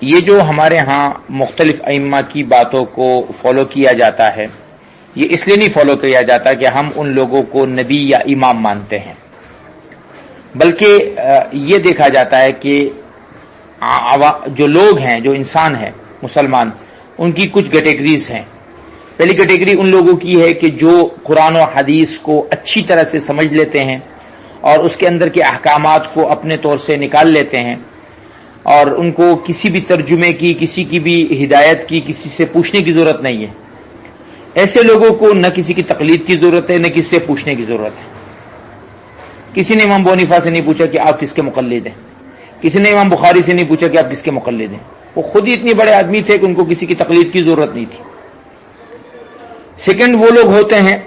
یہ جو ہمارے ہاں مختلف ائمہ کی باتوں کو فالو کیا جاتا ہے، یہ اس لیے نہیں فالو کیا جاتا کہ ہم ان لوگوں کو نبی یا امام مانتے ہیں، بلکہ یہ دیکھا جاتا ہے کہ جو لوگ ہیں، جو انسان ہیں مسلمان، ان کی کچھ کیٹیگریز ہیں۔ پہلی کیٹیگری ان لوگوں کی ہے کہ جو قرآن و حدیث کو اچھی طرح سے سمجھ لیتے ہیں اور اس کے اندر کے احکامات کو اپنے طور سے نکال لیتے ہیں، اور ان کو کسی بھی ترجمے کی، کسی کی بھی ہدایت کی، کسی سے پوچھنے کی ضرورت نہیں ہے۔ ایسے لوگوں کو نہ کسی کی تقلید کی ضرورت ہے، نہ کسی سے پوچھنے کی ضرورت ہے۔ کسی نے امام ابو حنیفہ سے نہیں پوچھا کہ آپ کس کے مقلد ہیں، کسی نے امام بخاری سے نہیں پوچھا کہ آپ کس کے مقلد ہیں، وہ خود ہی اتنے بڑے آدمی تھے کہ ان کو کسی کی تقلید کی ضرورت نہیں تھی۔ سیکنڈ، وہ لوگ ہوتے ہیں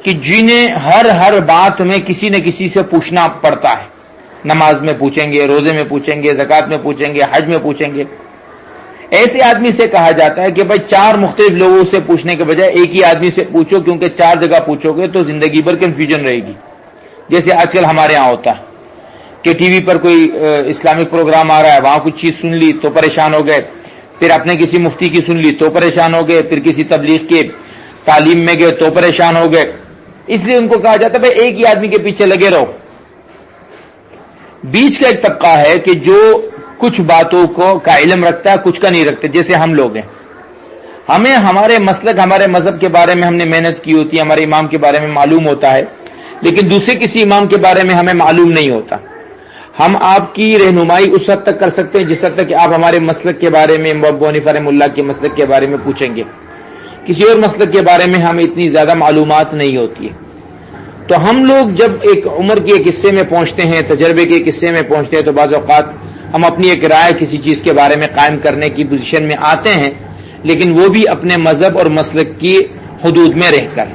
کہ جنہیں ہر بات میں کسی نہ کسی سے پوچھنا پڑتا ہے، نماز میں پوچھیں گے، روزے میں پوچھیں گے، زکوٰۃ میں پوچھیں گے، حج میں پوچھیں گے۔ ایسے آدمی سے کہا جاتا ہے کہ بھائی 4 مختلف لوگوں سے پوچھنے کے بجائے ایک ہی آدمی سے پوچھو، کیونکہ 4 جگہ پوچھو گے تو زندگی بھر کنفیوژن رہے گی۔ جیسے آج کل ہمارے ہاں ہوتا ہے کہ ٹی وی پر کوئی اسلامک پروگرام آ رہا ہے، وہاں کچھ چیز سن لی تو پریشان ہو گئے، پھر اپنے کسی مفتی کی سن لی تو پریشان ہو گئے، پھر کسی تبلیغ کے تعلیم میں گئے تو پریشان ہو گئے۔ اس لیے ان کو کہا جاتا ہے بھائی ایک ہی آدمی کے پیچھے لگے رہو۔ بیچ کا ایک طبقہ ہے کہ جو کچھ باتوں کا علم رکھتا ہے، کچھ کا نہیں رکھتا، جیسے ہم لوگ ہیں۔ ہمیں ہمارے مسلک، ہمارے مذہب کے بارے میں ہم نے محنت کی ہوتی ہے، ہمارے امام کے بارے میں معلوم ہوتا ہے، لیکن دوسرے کسی امام کے بارے میں ہمیں معلوم نہیں ہوتا۔ ہم آپ کی رہنمائی اس حد تک کر سکتے ہیں جس حد تک کہ آپ ہمارے مسلک کے بارے میں، ابو حنیفہ رحمہ اللہ کے مسلک کے بارے میں پوچھیں گے، کسی اور مسلک کے بارے میں ہمیں اتنی زیادہ معلومات نہیں ہوتی ہے۔ تو ہم لوگ جب ایک عمر کے ایک حصے میں پہنچتے ہیں، تجربے کے ایک حصے میں پہنچتے ہیں، تو بعض اوقات ہم اپنی ایک رائے کسی چیز کے بارے میں قائم کرنے کی پوزیشن میں آتے ہیں، لیکن وہ بھی اپنے مذہب اور مسلک کی حدود میں رہ کر۔